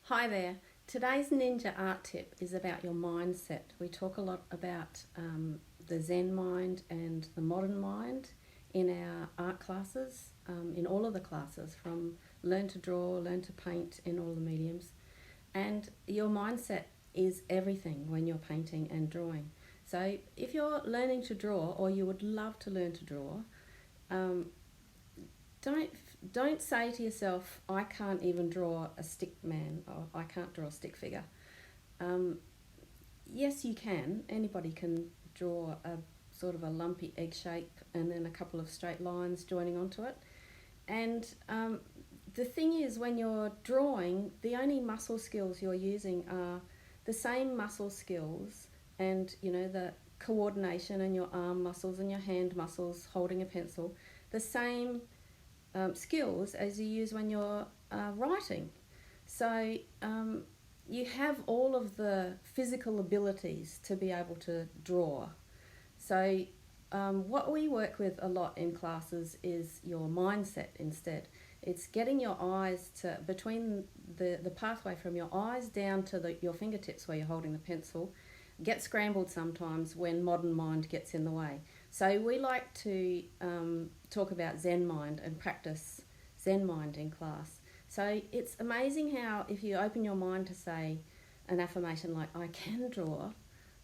Hi there. Today's Ninja Art Tip is about your mindset. We talk a lot about the Zen mind and the modern mind in our art classes, in all of the classes, from learn to draw, learn to paint in all the mediums. And your mindset is everything when you're painting and drawing. So if you're learning to draw or you would love to learn to draw, um, don't don't say to yourself, I can't even draw a stick man, or I can't draw a stick figure. um, yes, you can. Anybody can draw a sort of a lumpy egg shape and then a couple of straight lines joining onto it. And the thing is, when you're drawing, the only muscle skills you're using are the same muscle skills, and the coordination and your arm muscles and your hand muscles holding a pencil, the same skills as you use when you're writing. So you have all of the physical abilities to be able to draw. So what we work with a lot in classes is your mindset instead. It's getting your eyes to between the pathway from your eyes down to your fingertips where you're holding the pencil get scrambled sometimes when modern mind gets in the way. So we like to talk about Zen mind and practice Zen mind in class. So it's amazing how if you open your mind to say an affirmation like I can draw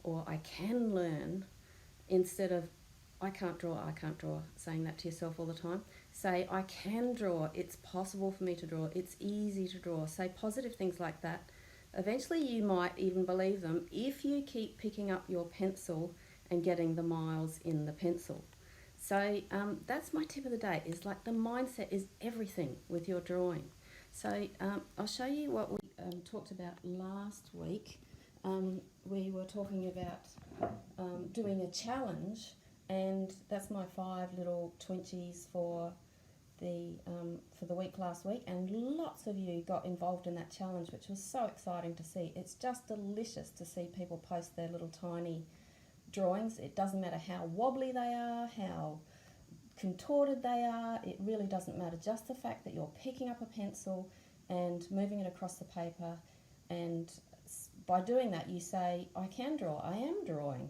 or I can learn, instead of I can't draw, saying that to yourself all the time. Say, I can draw, it's possible for me to draw, it's easy to draw. Say positive things like that. Eventually you might even believe them if you keep picking up your pencil and getting the miles in the pencil. So that's my tip of the day, is like the mindset is everything with your drawing. So I'll show you what we talked about last week. We were talking about doing a challenge, and that's my 5 little 20s for the week last week, and lots of you got involved in that challenge, which was so exciting to see. It's just delicious to see people post their little tiny drawings. It doesn't matter how wobbly they are, how contorted they are, it really doesn't matter. Just the fact that you're picking up a pencil and moving it across the paper, and by doing that you say, I can draw, I am drawing.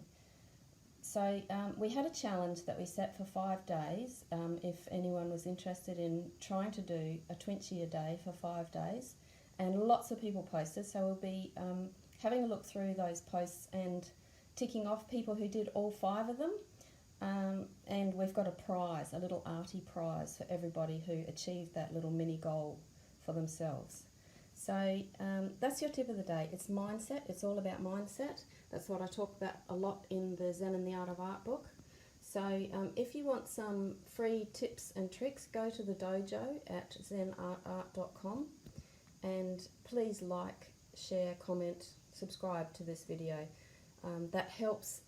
So we had a challenge that we set for 5 days. If anyone was interested in trying to do a 20 a day for 5 days, and lots of people posted, so we'll be having a look through those posts and ticking off people who did all 5 of them. And we've got a prize, a little arty prize for everybody who achieved that little mini goal for themselves. So that's your tip of the day. It's mindset. It's all about mindset. That's what I talk about a lot in the Zen and the Art of Art book. So if you want some free tips and tricks, go to the dojo at zenartart.com, and please like, share, comment, subscribe to this video. That helps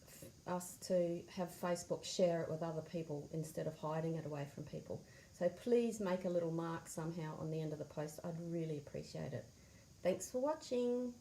us to have Facebook share it with other people instead of hiding it away from people. So please make a little mark somehow on the end of the post. I'd really appreciate it. Thanks for watching.